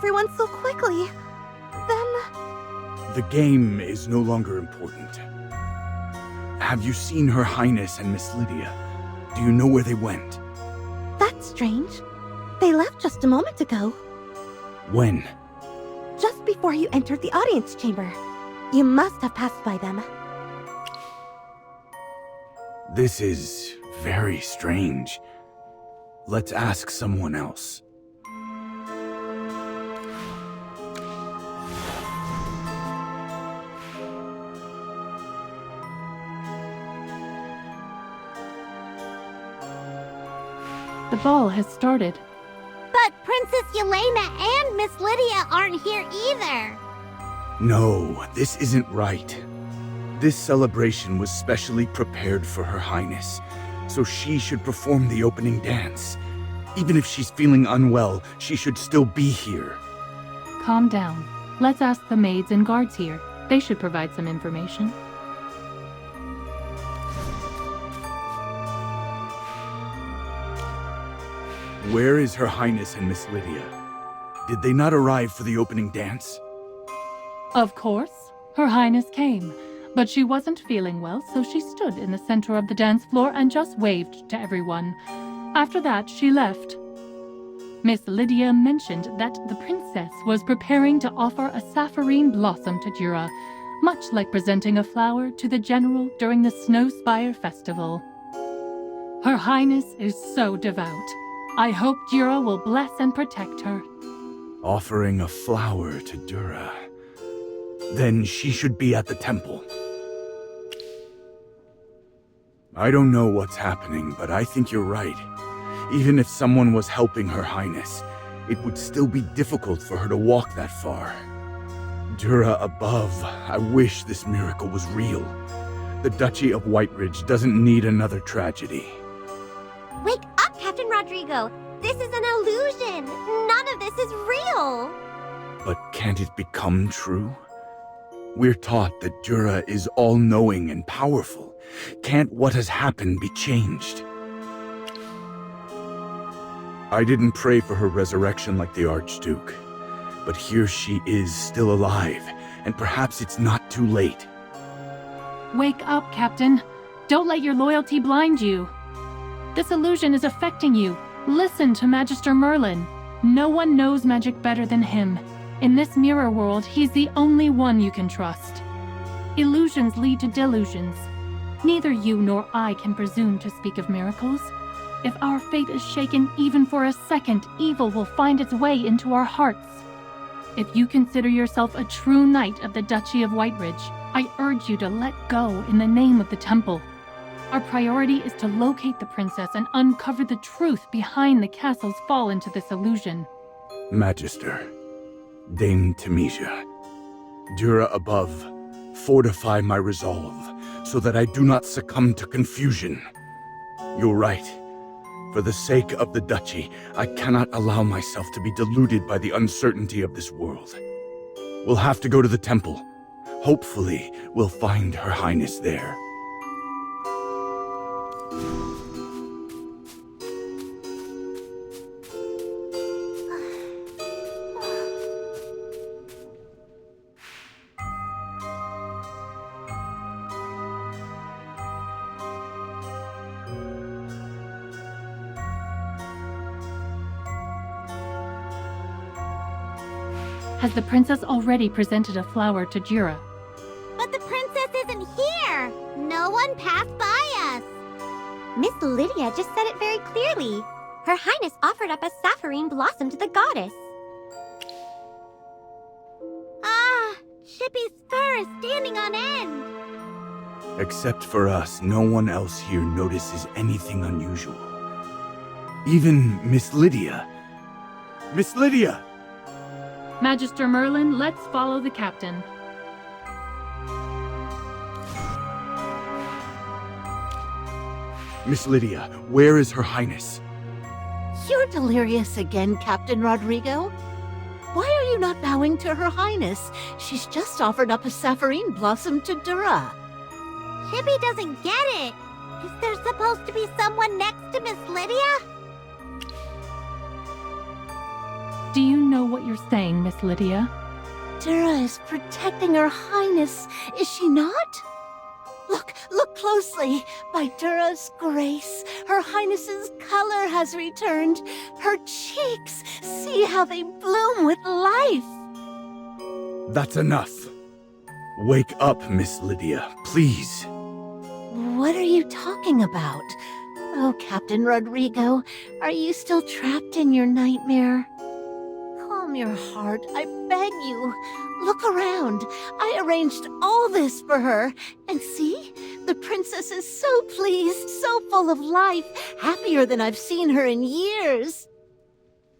everyone so quickly, then... The game is no longer important. Have you seen Her Highness and Miss Lydia? Do you know where they went? That's strange. They left just a moment ago. When? Just before you entered the audience chamber. You must have passed by them. This is very strange. Let's ask someone else. The ball has started. But Princess Yelena and Miss Lydia aren't here either. No, this isn't right. This celebration was specially prepared for Her Highness, so she should perform the opening dance. Even if she's feeling unwell, she should still be here. Calm down. Let's ask the maids and guards here. They should provide some information. Where is Her Highness and Miss Lydia? Did they not arrive for the opening dance? Of course. Her Highness came, but she wasn't feeling well, so she stood in the center of the dance floor and just waved to everyone. After that, she left. Miss Lydia mentioned that the princess was preparing to offer a sapphirine blossom to Jura, much like presenting a flower to the general during the Snowspire festival. Her Highness is so devout. I hope Jura will bless and protect her. Offering a flower to Dura. Then she should be at the temple. I don't know what's happening, but I think you're right. Even if someone was helping Her Highness, it would still be difficult for her to walk that far. Dura above, I wish this miracle was real. The Duchy of Whiteridge doesn't need another tragedy. Wake up, Captain Rodrigo! This is an illusion! None of this is real! But can't it become true? We're taught that Dura is all-knowing and powerful. Can't what has happened be changed? I didn't pray for her resurrection like the Archduke, but here she is still alive, and perhaps it's not too late. Wake up, Captain. Don't let your loyalty blind you. This illusion is affecting you. Listen to Magister Merlin. No one knows magic better than him. In this mirror world, he's the only one you can trust. Illusions lead to delusions. Neither you nor I can presume to speak of miracles. If our fate is shaken even for a second, evil will find its way into our hearts. If you consider yourself a true knight of the Duchy of Whiteridge, I urge you to let go in the name of the temple. Our priority is to locate the princess and uncover the truth behind the castle's fall into this illusion. Magister, Dame Temesia, Dura above, fortify my resolve, so that I do not succumb to confusion. You're right. For the sake of the Duchy, I cannot allow myself to be deluded by the uncertainty of this world. We'll have to go to the temple. Hopefully, we'll find Her Highness there. Has the princess already presented a flower to Jura? But the princess isn't here! No one passed by us! Miss Lydia just said it very clearly. Her Highness offered up a sapphirine blossom to the goddess. Ah, Chippy's fur is standing on end! Except for us, no one else here notices anything unusual. Even Miss Lydia. Miss Lydia! Magister Merlin, let's follow the captain. Miss Lydia, where is Her Highness? You're delirious again, Captain Rodrigo. Why are you not bowing to Her Highness? She's just offered up a sapphirine blossom to Dura. Chippy doesn't get it! Is there supposed to be someone next to Miss Lydia? Do you know know what you're saying, Miss Lydia. Dura is protecting Her Highness, is she not? Look closely. By Dura's grace, Her Highness's color has returned. Her cheeks, see how they bloom with life. That's enough. Wake up, Miss Lydia, please. What are you talking about? Oh, Captain Rodrigo, are you still trapped in your nightmare? Calm your heart, I beg you. Look around. I arranged all this for her. And see? The princess is so pleased, so full of life, happier than I've seen her in years.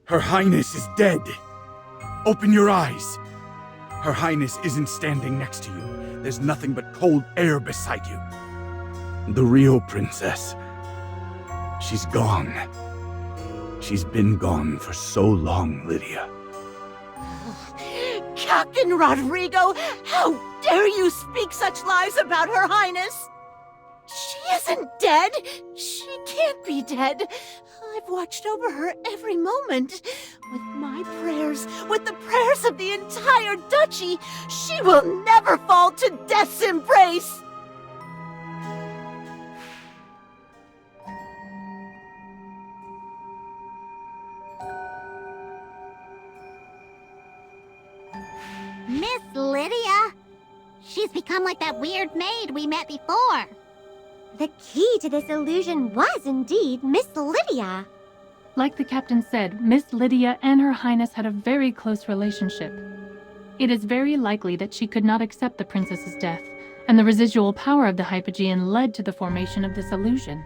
Her Highness is dead. Open your eyes. Her Highness isn't standing next to you. There's nothing but cold air beside you. The real princess. She's gone. She's been gone for so long, Lydia. Captain Rodrigo, how dare you speak such lies about Her Highness? She isn't dead. She can't be dead. I've watched over her every moment. With my prayers, with the prayers of the entire duchy, she will never fall to death's embrace. Miss Lydia! She's become like that weird maid we met before. The key to this illusion was indeed Miss Lydia. Like the captain said, Miss Lydia and Her Highness had a very close relationship. It is very likely that she could not accept the princess's death, and the residual power of the Hypogean led to the formation of this illusion.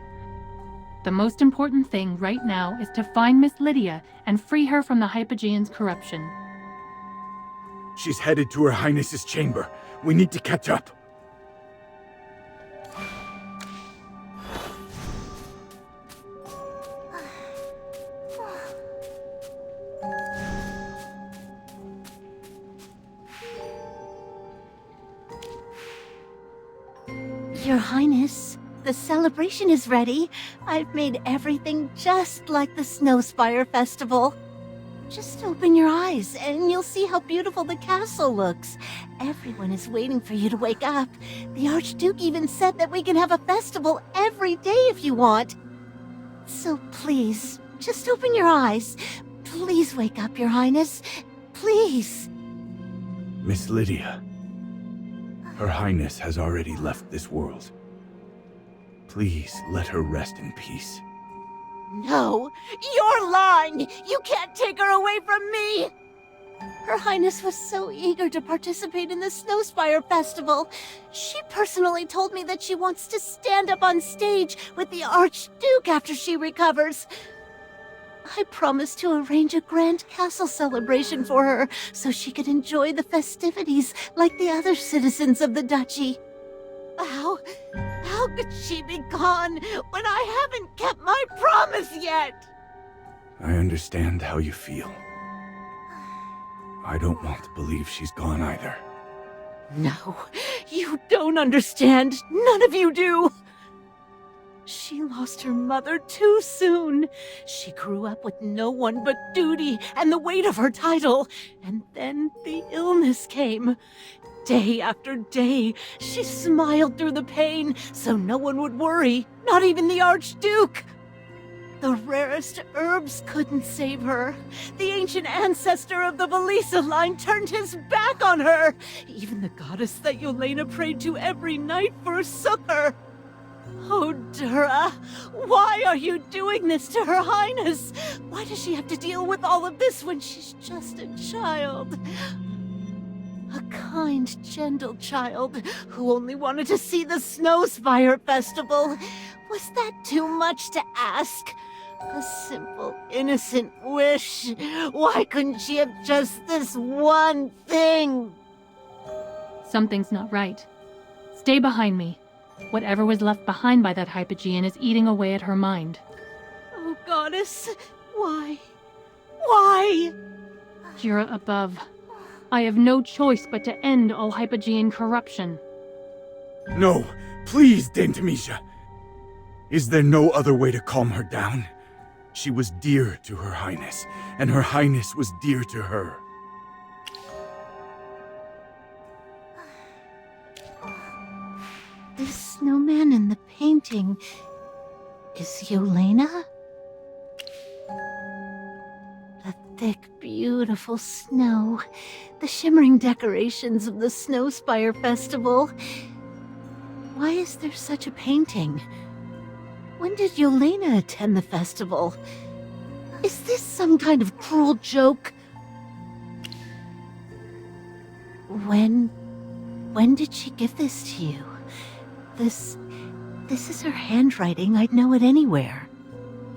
The most important thing right now is to find Miss Lydia and free her from the Hypogean's corruption. She's headed to Her Highness's chamber. We need to catch up. Your Highness, the celebration is ready. I've made everything just like the Snowspire Festival. Just open your eyes and you'll see how beautiful the castle looks. Everyone is waiting for you to wake up. The Archduke even said that we can have a festival every day if you want. So please, just open your eyes. Please wake up, Your Highness. Please. Miss Lydia. Her Highness has already left this world. Please let her rest in peace. No, you're lying! You can't take her away from me! Her Highness was so eager to participate in the Snowspire Festival. She personally told me that she wants to stand up on stage with the Archduke after she recovers. I promised to arrange a grand castle celebration for her so she could enjoy the festivities like the other citizens of the duchy. How could she be gone when I haven't kept my promise yet? I understand how you feel. I don't want to believe she's gone either. No, you don't understand. None of you do. She lost her mother too soon. She grew up with no one but duty and the weight of her title. And then the illness came. Day after day, she smiled through the pain so no one would worry, not even the Archduke. The rarest herbs couldn't save her. The ancient ancestor of the Valisa line turned his back on her. Even the goddess that Yelena prayed to every night forsook her. Oh, Dura, why are you doing this to Her Highness? Why does she have to deal with all of this when she's just a child? A kind, gentle child who only wanted to see the Snowspire Festival. Was that too much to ask? A simple, innocent wish. Why couldn't she have just this one thing? Something's not right. Stay behind me. Whatever was left behind by that Hypogean is eating away at her mind. Oh, goddess, why? Why? Jura above. I have no choice but to end all Hypogean corruption. No, please, Dame Demetia. Is there no other way to calm her down? She was dear to Her Highness, and Her Highness was dear to her. The snowman in the painting is Yelena? The thick, beautiful snow, the shimmering decorations of the Snowspire Festival. Why is there such a painting? When did Yelena attend the festival? Is this some kind of cruel joke? When did she give this to you? This is her handwriting. I'd know it anywhere.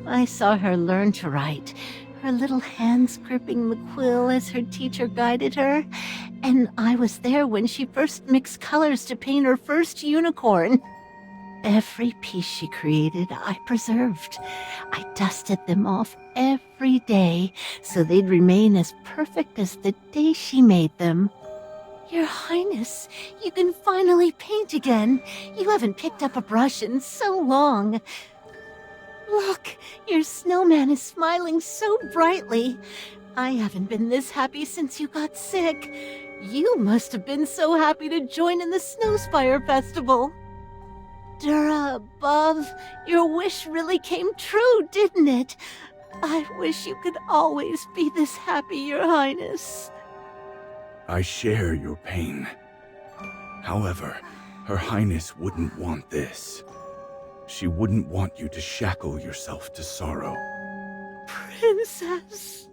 I saw her learn to write, her little hands gripping the quill as her teacher guided her, and I was there when she first mixed colors to paint her first unicorn. Every piece she created, I preserved. I dusted them off every day so they'd remain as perfect as the day she made them. Your Highness, you can finally paint again. You haven't picked up a brush in so long. Look, your snowman is smiling so brightly. I haven't been this happy since you got sick. You must have been so happy to join in the Snowspire Festival. Dura above, your wish really came true, didn't it? I wish you could always be this happy, Your Highness. I share your pain. However, Her Highness wouldn't want this. She wouldn't want you to shackle yourself to sorrow. Princess.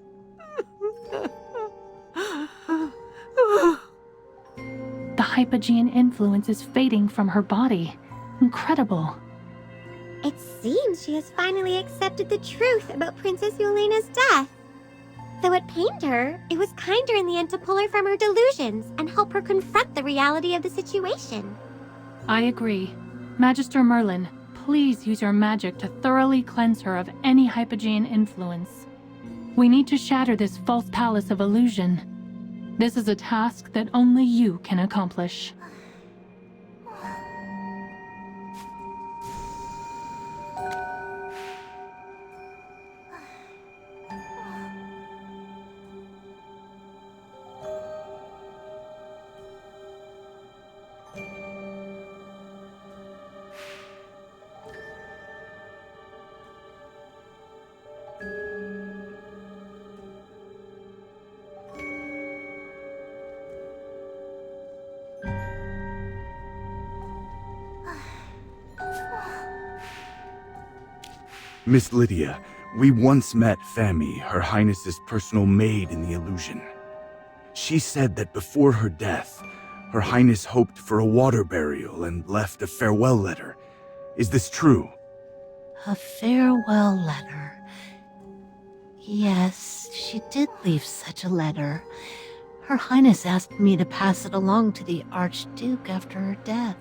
The Hypogean influence is fading from her body. Incredible. It seems she has finally accepted the truth about Princess Yelena's death. Though it pained her, it was kinder in the end to pull her from her delusions and help her confront the reality of the situation. I agree. Magister Merlin, please use your magic to thoroughly cleanse her of any Hypogean influence. We need to shatter this false palace of illusion. This is a task that only you can accomplish. Miss Lydia, we once met Fami, Her Highness's personal maid in the illusion. She said that before her death, Her Highness hoped for a water burial and left a farewell letter. Is this true? A farewell letter. Yes, she did leave such a letter. Her Highness asked me to pass it along to the Archduke after her death.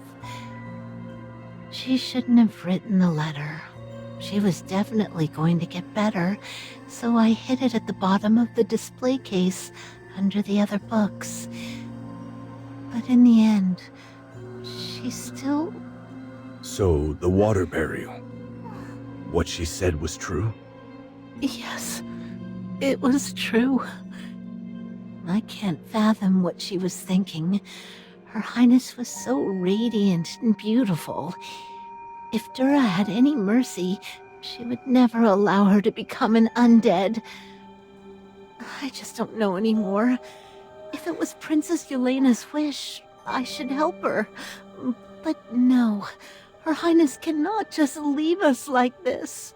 She shouldn't have written the letter. She was definitely going to get better, so I hid it at the bottom of the display case under the other books. But in the end, she still... So, the water burial. What she said was true? Yes, it was true. I can't fathom what she was thinking. Her Highness was so radiant and beautiful. If Dura had any mercy, she would never allow her to become an undead. I just don't know anymore. If it was Princess Yelena's wish, I should help her. But no, Her Highness cannot just leave us like this.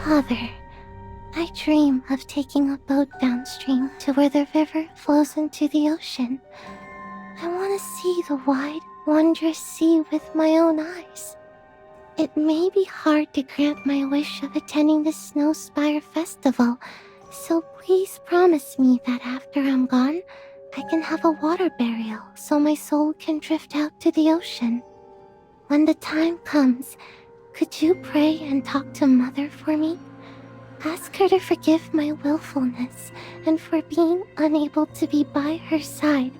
Father, I dream of taking a boat downstream to where the river flows into the ocean. I want to see the wide, wondrous sea with my own eyes. It may be hard to grant my wish of attending the Snowspire Festival, so please promise me that after I'm gone, I can have a water burial so my soul can drift out to the ocean. When the time comes, could you pray and talk to Mother for me? Ask her to forgive my willfulness and for being unable to be by her side,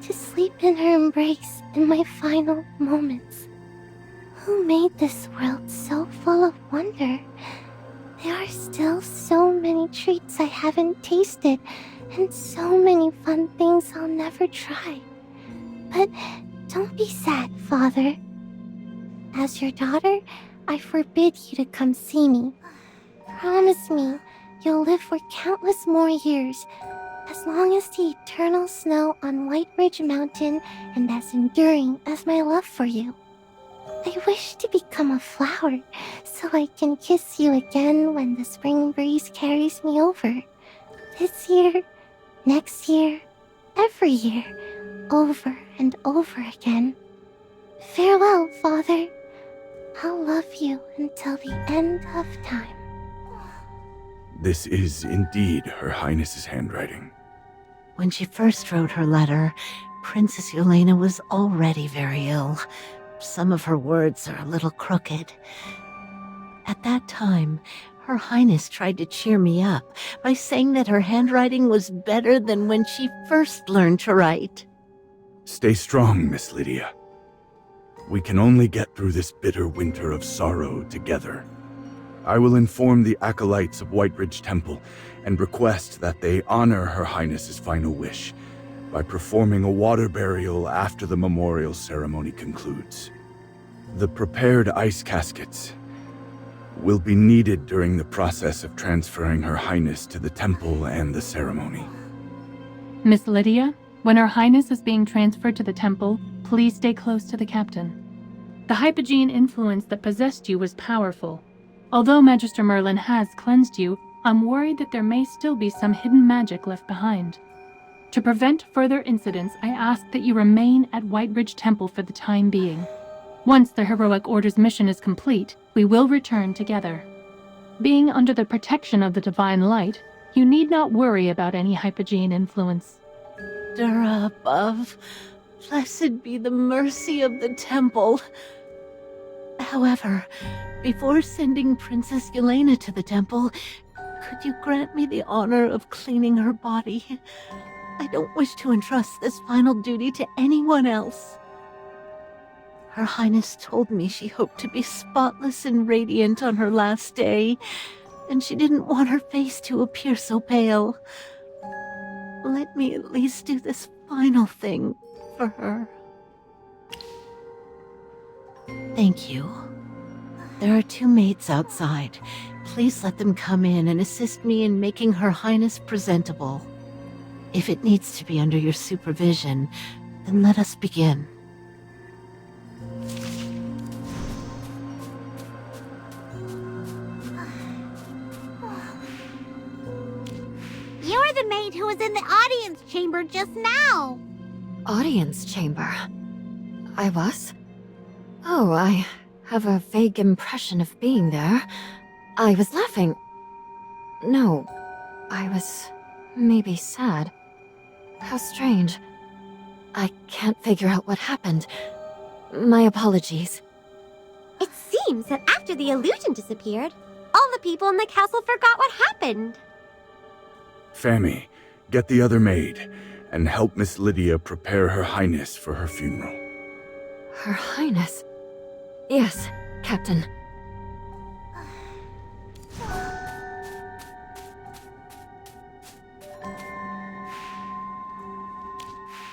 to sleep in her embrace in my final moments. Who made this world so full of wonder? There are still so many treats I haven't tasted, and so many fun things I'll never try. But don't be sad, Father. As your daughter, I forbid you to come see me. Promise me you'll live for countless more years, as long as the eternal snow on White Ridge Mountain and as enduring as my love for you. I wish to become a flower, so I can kiss you again when the spring breeze carries me over. This year, next year, every year, over and over again. Farewell, Father. I'll love you until the end of time. This is indeed Her Highness's handwriting. When she first wrote her letter, Princess Yelena was already very ill. Some of her words are a little crooked. At that time, Her Highness tried to cheer me up by saying that her handwriting was better than when she first learned to write. Stay strong, Miss Lydia. We can only get through this bitter winter of sorrow together. I will inform the acolytes of White Ridge Temple and request that they honor Her Highness's final wish by performing a water burial after the memorial ceremony concludes. The prepared ice caskets will be needed during the process of transferring Her Highness to the temple and the ceremony. Miss Lydia, when Her Highness is being transferred to the temple, please stay close to the captain. The hypogene influence that possessed you was powerful. Although Magister Merlin has cleansed you, I'm worried that there may still be some hidden magic left behind. To prevent further incidents, I ask that you remain at White Ridge Temple for the time being. Once the Heroic Order's mission is complete, we will return together. Being under the protection of the Divine Light, you need not worry about any hypogene influence. Dura above, blessed be the mercy of the temple. However, before sending Princess Yelena to the temple, could you grant me the honor of cleaning her body? I don't wish to entrust this final duty to anyone else. Her Highness told me she hoped to be spotless and radiant on her last day, and she didn't want her face to appear so pale. Let me at least do this final thing for her. Thank you. There are 2 maids outside. Please let them come in and assist me in making Her Highness presentable. If it needs to be under your supervision, then let us begin. You're the maid who was in the audience chamber just now. Audience chamber? I was? Oh, I have a vague impression of being there. I was laughing. No, I was maybe sad. How strange. I can't figure out what happened. My apologies. It seems that after the illusion disappeared, all the people in the castle forgot what happened. Fammy, get the other maid and help Miss Lydia prepare Her Highness for her funeral. Her Highness? Yes, Captain.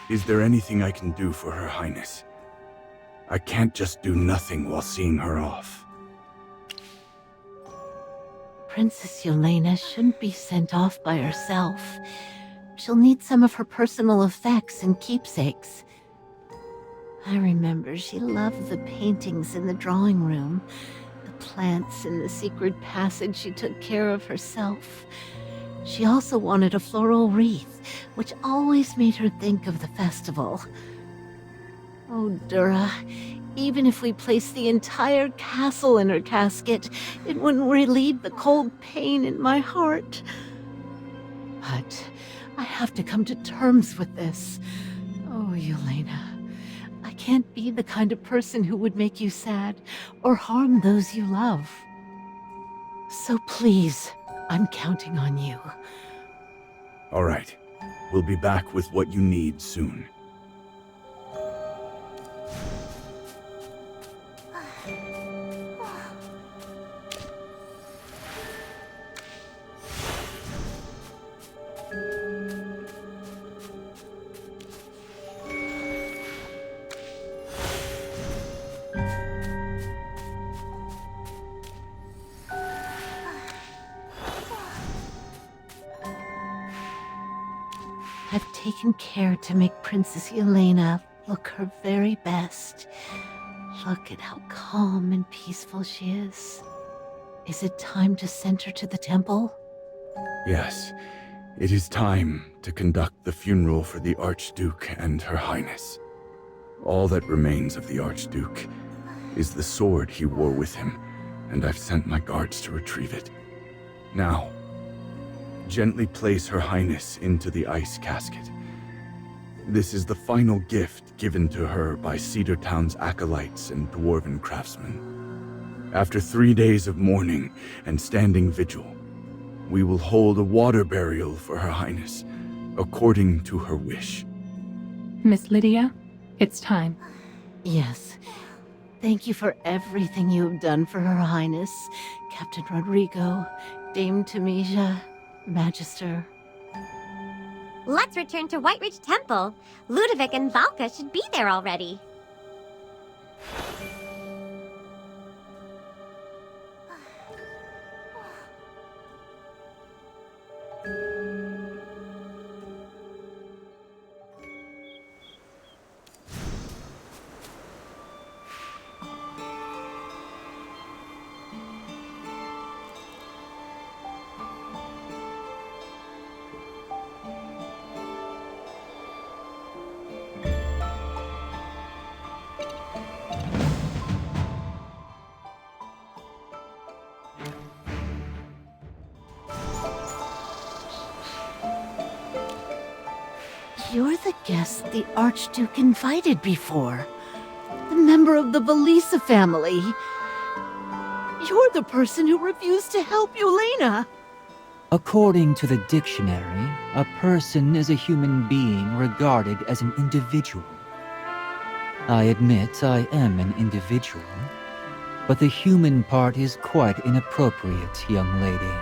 Is there anything I can do for Her Highness? I can't just do nothing while seeing her off. Princess Yelena shouldn't be sent off by herself. She'll need some of her personal effects and keepsakes. I remember she loved the paintings in the drawing room, the plants in the secret passage she took care of herself. She also wanted a floral wreath, which always made her think of the festival. Oh, Dura, even if we placed the entire castle in her casket, it wouldn't relieve the cold pain in my heart. But I have to come to terms with this. Oh, Yelena, I can't be the kind of person who would make you sad or harm those you love. So please, I'm counting on you. All right. We'll be back with what you need soon. I've taken care to make Princess Yelena look her very best. Look at how calm and peaceful she is. Is it time to send her to the temple? Yes, it is time to conduct the funeral for the Archduke and Her Highness. All that remains of the Archduke is the sword he wore with him, and I've sent my guards to retrieve it. Now, gently place Her Highness into the ice casket. This is the final gift given to her by Cedar Town's acolytes and dwarven craftsmen. After 3 days of mourning and standing vigil, we will hold a water burial for Her Highness, according to her wish. Miss Lydia, it's time. Yes. Thank you for everything you've done for Her Highness, Captain Rodrigo, Dame Tamesia, Magister. Let's return to White Ridge Temple. Ludovic and Valka should be there already. You're the guest the Archduke invited before. The member of the Valisa family. You're the person who refused to help Yelena. According to the dictionary, a person is a human being regarded as an individual. I admit I am an individual, but the human part is quite inappropriate, young lady.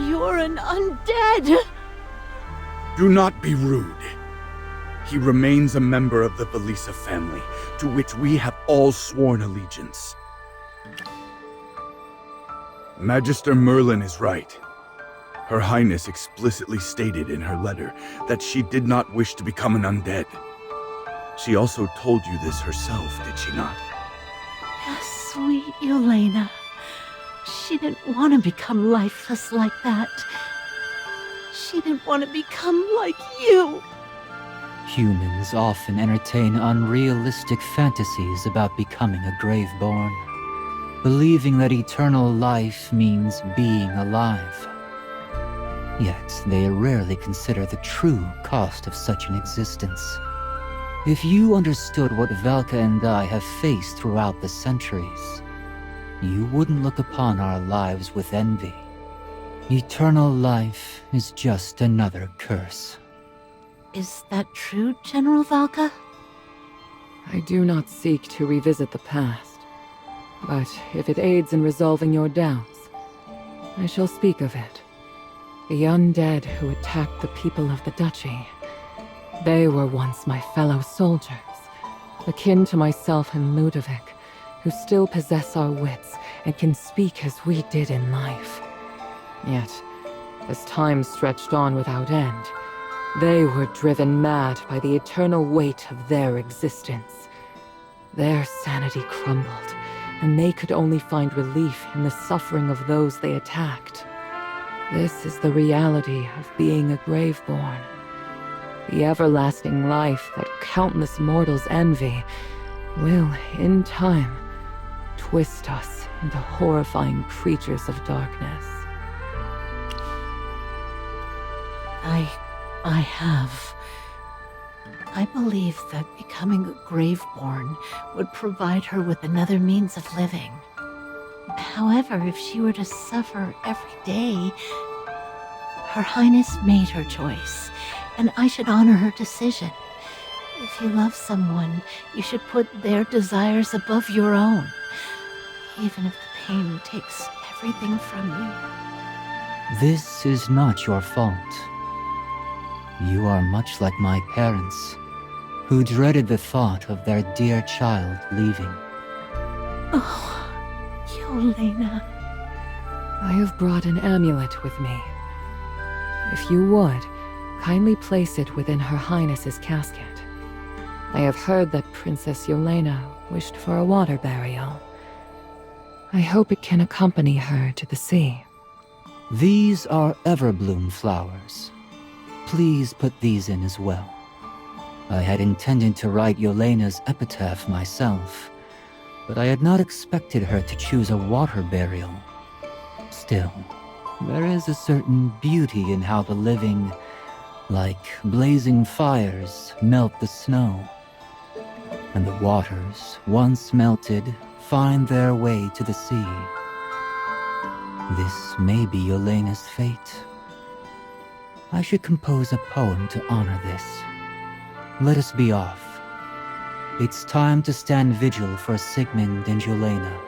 You're an undead. Do not be rude. He remains a member of the Valisa family, to which we have all sworn allegiance. Magister Merlin is right. Her Highness explicitly stated in her letter that she did not wish to become an undead. She also told you this herself, did she not? Yes, sweet Yelena. She didn't want to become lifeless like that. She didn't want to become like you. Humans often entertain unrealistic fantasies about becoming a Graveborn, believing that eternal life means being alive. Yet they rarely consider the true cost of such an existence. If you understood what Valka and I have faced throughout the centuries, you wouldn't look upon our lives with envy. Eternal life is just another curse. Is that true, General Valka? I do not seek to revisit the past, but if it aids in resolving your doubts, I shall speak of it. The undead who attacked the people of the Duchy. They were once my fellow soldiers, akin to myself and Ludovic, who still possess our wits and can speak as we did in life. Yet, as time stretched on without end, they were driven mad by the eternal weight of their existence. Their sanity crumbled, and they could only find relief in the suffering of those they attacked. This is the reality of being a Graveborn. The everlasting life that countless mortals envy will, in time, twist us into horrifying creatures of darkness. I have. I believe that becoming a Graveborn would provide her with another means of living. However, if she were to suffer every day, Her Highness made her choice, and I should honor her decision. If you love someone, you should put their desires above your own, even if the pain takes everything from you. This is not your fault. You are much like my parents, who dreaded the thought of their dear child leaving. Oh, Yelena. I have brought an amulet with me. If you would, Kindly place it within Her Highness's casket. I have heard that Princess Yelena wished for a water burial. I hope it can accompany her to the sea. These are everbloom flowers. Please put these in as well. I had intended to write Yelena's epitaph myself, but I had not expected her to choose a water burial. Still, there is a certain beauty in how the living, like blazing fires, melt the snow, and the waters, once melted, find their way to the sea. This may be Yelena's fate. I should compose a poem to honor this. Let us be off. It's time to stand vigil for Sigmund and Yelena.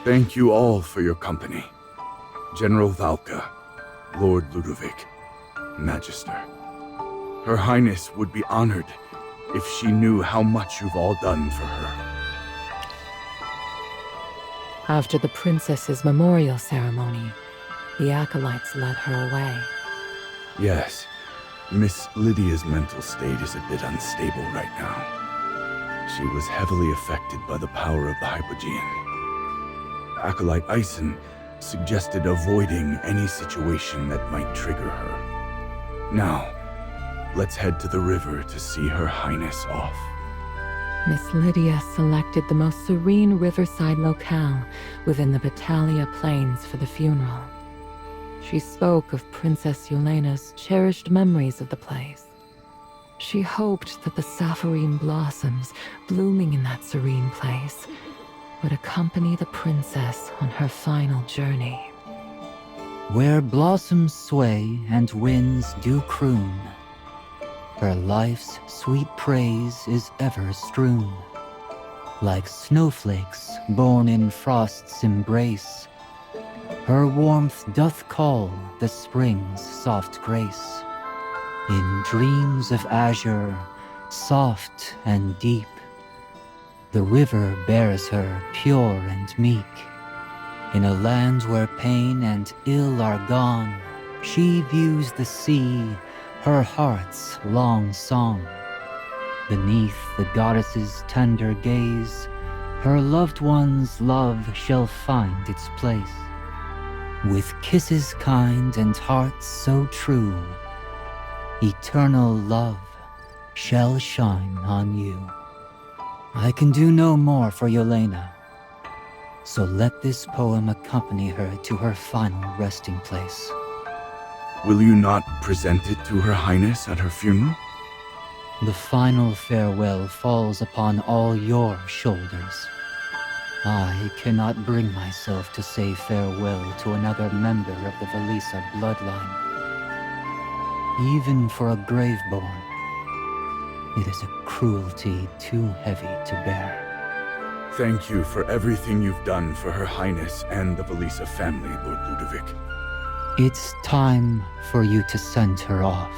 Thank you all for your company. General Valka, Lord Ludovic, Magister. Her Highness would be honored if she knew how much you've all done for her. After the princess's memorial ceremony, the acolytes led her away. Yes, Miss Lydia's mental state is a bit unstable right now. She was heavily affected by the power of the Hypogean. Acolyte Eisen suggested avoiding any situation that might trigger her. Now, let's head to the river to see Her Highness off. Miss Lydia selected the most serene riverside locale within the Battalia Plains for the funeral. She spoke of Princess Yelena's cherished memories of the place. She hoped that the sapphirine blossoms blooming in that serene place would accompany the princess on her final journey. Where blossoms sway and winds do croon, her life's sweet praise is ever strewn. Like snowflakes born in frost's embrace, her warmth doth call the spring's soft grace. In dreams of azure, soft and deep, the river bears her pure and meek. In a land where pain and ill are gone, she views the sea, her heart's long song. Beneath the goddess's tender gaze, her loved one's love shall find its place. With kisses kind and hearts so true, eternal love shall shine on you. I can do no more for Yelena, so let this poem accompany her to her final resting place. Will you not present it to Her Highness at her funeral? The final farewell falls upon all your shoulders. I cannot bring myself to say farewell to another member of the Velisa bloodline. Even for a graveborn, it is a cruelty too heavy to bear. Thank you for everything you've done for Her Highness and the Velisa family, Lord Ludovic. It's time for you to send her off.